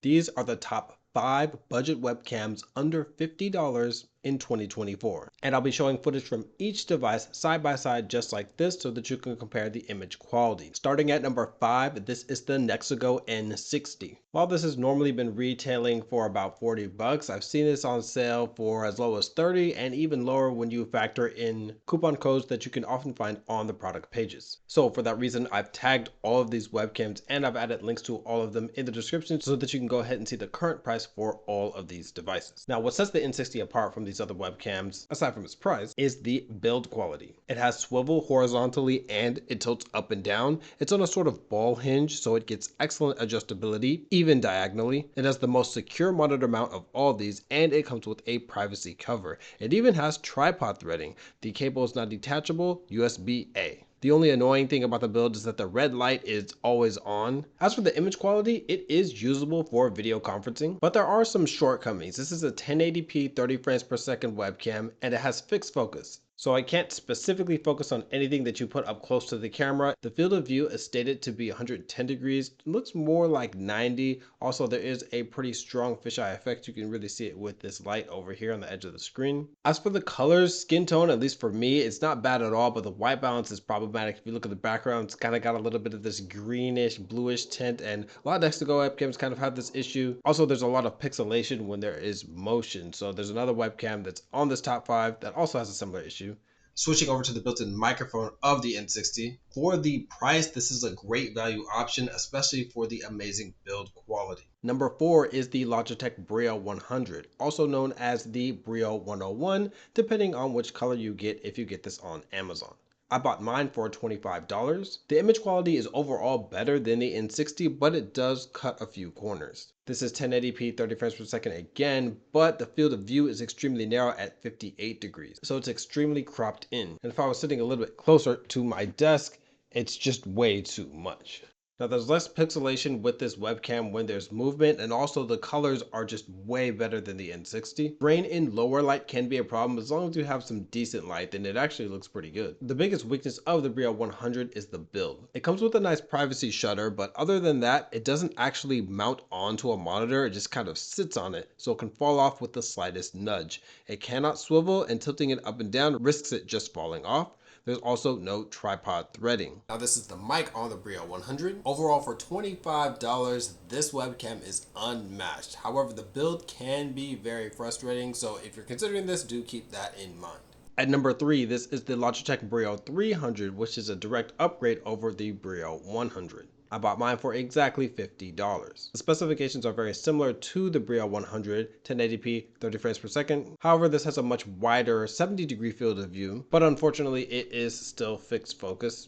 These are the top 5 budget webcams under $50 in 2024. And I'll be showing footage from each device side by side just like this so that you can compare the image quality. Starting at number 5, this is the NexiGo N60. While this has normally been retailing for about $40, I've seen this on sale for as low as $30 and even lower when you factor in coupon codes that you can often find on the product pages. So for that reason, I've tagged all of these webcams and I've added links to all of them in the description so that you can go ahead and see the current price for all of these devices. Now, what sets the N60 apart from these other webcams, aside from its price, is the build quality. It has swivel horizontally and it tilts up and down. It's on a sort of ball hinge, so it gets excellent adjustability, even diagonally. It has the most secure monitor mount of all these, and it comes with a privacy cover. It even has tripod threading. The cable is not detachable, USB-A. The only annoying thing about the build is that the red light is always on. As for the image quality, it is usable for video conferencing, but there are some shortcomings. This is a 1080p 30 frames per second webcam, and it has fixed focus. So I can't specifically focus on anything that you put up close to the camera. The field of view is stated to be 110 degrees. It looks more like 90. Also, there is a pretty strong fisheye effect. You can really see it with this light over here on the edge of the screen. As for the colors, skin tone, at least for me, it's not bad at all, but the white balance is problematic. If you look at the background, it's kind of got a little bit of this greenish, bluish tint, and a lot of NexiGo webcams kind of have this issue. Also, there's a lot of pixelation when there is motion. So there's another webcam that's on this top 5 that also has a similar issue. Switching over to the built-in microphone of the N60. For the price, this is a great value option, especially for the amazing build quality. Number 4 is the Logitech Brio 100, also known as the Brio 101, depending on which color you get if you get this on Amazon. I bought mine for $25. The image quality is overall better than the N60, but it does cut a few corners. This is 1080p 30 frames per second again, but the field of view is extremely narrow at 58 degrees, so it's extremely cropped in. And if I was sitting a little bit closer to my desk, it's just way too much. Now there's less pixelation with this webcam when there's movement, and also the colors are just way better than the N60. Grain in lower light can be a problem. As long as you have some decent light, then it actually looks pretty good. The biggest weakness of the Brio 100 is the build. It comes with a nice privacy shutter, but other than that, it doesn't actually mount onto a monitor. It just kind of sits on it, so it can fall off with the slightest nudge. It cannot swivel, and tilting it up and down risks it just falling off. There's also no tripod threading. Now this is the mic on the Brio 100. Overall for $25, this webcam is unmatched. However, the build can be very frustrating, so if you're considering this, do keep that in mind. At number 3, this is the Logitech Brio 300, which is a direct upgrade over the Brio 100. I bought mine for exactly $50. The specifications are very similar to the Brio 100, 1080p 30 frames per second. However, this has a much wider 70-degree field of view, but unfortunately it is still fixed focus.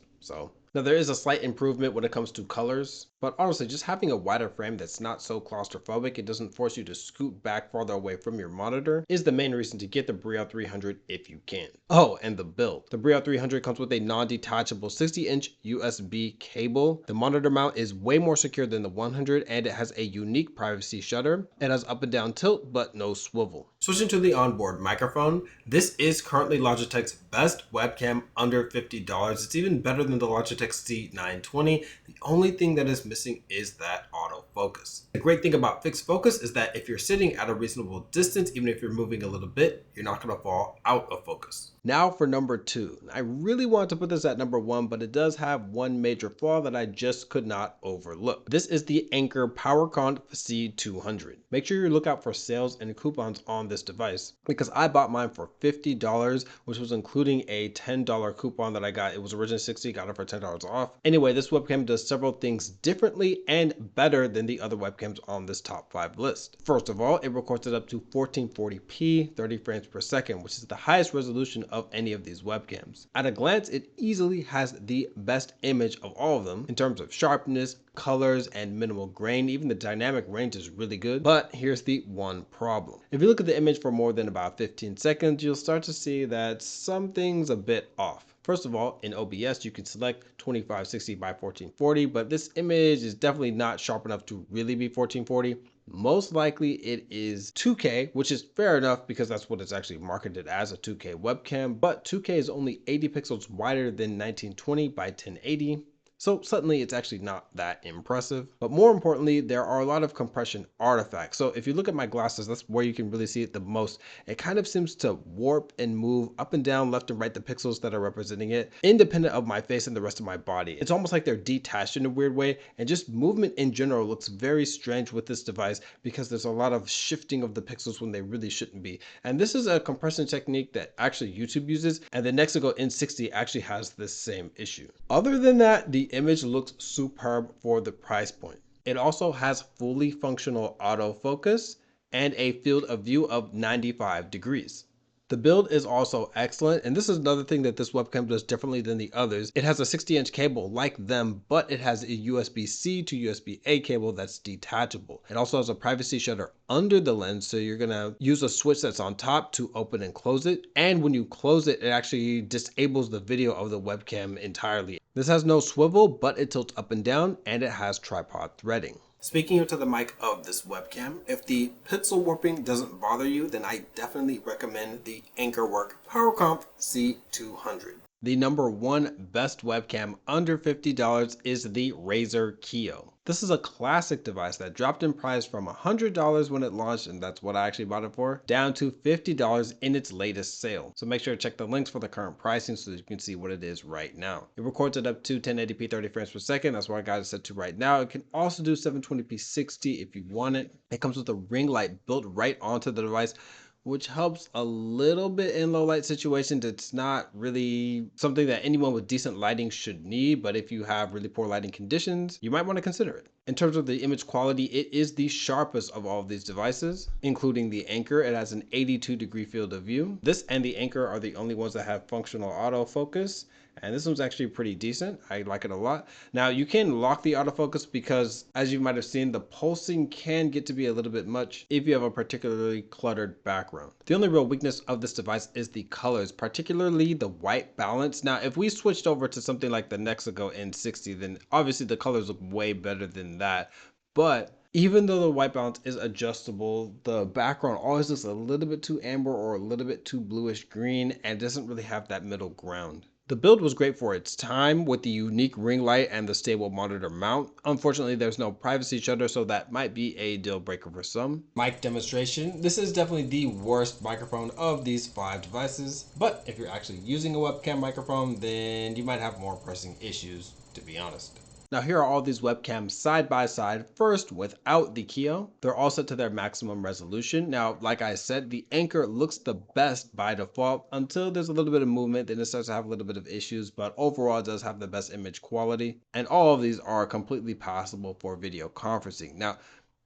Now there is a slight improvement when it comes to colors, but honestly, just having a wider frame that's not so claustrophobic, it doesn't force you to scoot back farther away from your monitor, is the main reason to get the Brio 300 if you can. Oh, and the build. The Brio 300 comes with a non-detachable 60-inch USB cable. The monitor mount is way more secure than the 100, and it has a unique privacy shutter. It has up and down tilt, but no swivel. Switching to the onboard microphone, this is currently Logitech's best webcam under $50. It's even better than the Logitech C920. The only thing that is missing is that autofocus. The great thing about fixed focus is that if you're sitting at a reasonable distance, even if you're moving a little bit, you're not going to fall out of focus. Now for number 2. I really wanted to put this at number 1, but it does have one major flaw that I just could not overlook. This is the Anker PowerConf C200. Make sure you look out for sales and coupons on this device, because I bought mine for $50, which was including a $10 coupon that I got. It was originally $60, got it for $10 off. Anyway, this webcam does several things differently and better than the other webcams on this top 5 list. First of all, it records it up to 1440p 30 frames per second, which is the highest resolution of any of these webcams. At a glance, it easily has the best image of all of them in terms of sharpness, colors, and minimal grain. Even the dynamic range is really good. But here's the one problem. If you look at the image for more than about 15 seconds, you'll start to see that something's a bit off. First of all, in OBS, you can select 2560 by 1440, but this image is definitely not sharp enough to really be 1440. Most likely it is 2K, which is fair enough because that's what it's actually marketed as, a 2K webcam, but 2K is only 80 pixels wider than 1920 by 1080. So suddenly it's actually not that impressive. But more importantly, there are a lot of compression artifacts. So if you look at my glasses, that's where you can really see it the most. It kind of seems to warp and move up and down, left and right, the pixels that are representing it, independent of my face and the rest of my body. It's almost like they're detached in a weird way, and just movement in general looks very strange with this device because there's a lot of shifting of the pixels when they really shouldn't be. And this is a compression technique that actually YouTube uses, and the NexiGo N60 actually has this same issue. Other than that, the image looks superb for the price point. It also has fully functional autofocus and a field of view of 95 degrees. The build is also excellent, and this is another thing that this webcam does differently than the others. It has a 60-inch cable like them, but it has a USB-C to USB-A cable that's detachable. It also has a privacy shutter under the lens, so you're gonna use a switch that's on top to open and close it. And when you close it, it actually disables the video of the webcam entirely. This has no swivel, but it tilts up and down, and it has tripod threading. Speaking to the mic of this webcam, if the pixel warping doesn't bother you, then I definitely recommend the Anker PowerConf C200. The number one best webcam under $50 is the Razer Kiyo. This is a classic device that dropped in price from $100 when it launched, and that's what I actually bought it for, down to $50 in its latest sale. So make sure to check the links for the current pricing so that you can see what it is right now. It records at up to 1080p 30 frames per second. That's what I got it set to right now. It can also do 720p 60 if you want it. It comes with a ring light built right onto the device, which helps a little bit in low light situations. It's not really something that anyone with decent lighting should need, but if you have really poor lighting conditions, you might want to consider it. In terms of the image quality, it is the sharpest of all of these devices, including the Anker. It has an 82-degree field of view. This and the Anker are the only ones that have functional autofocus, and this one's actually pretty decent. I like it a lot. Now you can lock the autofocus because, as you might have seen, the pulsing can get to be a little bit much if you have a particularly cluttered background. The only real weakness of this device is the colors, particularly the white balance. Now if we switched over to something like the NexiGo N60, then obviously the colors look way better than that. But even though the white balance is adjustable, the background always looks a little bit too amber or a little bit too bluish green and doesn't really have that middle ground. The build was great for its time with the unique ring light and the stable monitor mount. Unfortunately, there's no privacy shutter, so that might be a deal breaker for some. Mic demonstration. This is definitely the worst microphone of these 5 devices, but if you're actually using a webcam microphone, then you might have more pressing issues, to be honest. Now here are all these webcams side by side. First, without the Kiyo, they're all set to their maximum resolution. Now, like I said, the Anker looks the best by default until there's a little bit of movement, then it starts to have a little bit of issues, but overall it does have the best image quality. And all of these are completely passable for video conferencing. Now,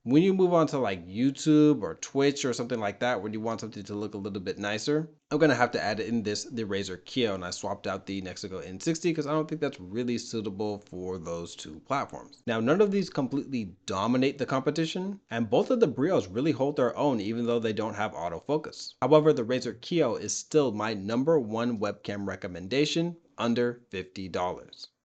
when you move on to like YouTube or Twitch or something like that, when you want something to look a little bit nicer, I'm going to have to add in the Razer Kiyo, and I swapped out the NexiGo N60 because I don't think that's really suitable for those two platforms. Now, none of these completely dominate the competition, and both of the Brios really hold their own even though they don't have autofocus. However, the Razer Kiyo is still my number one webcam recommendation under $50.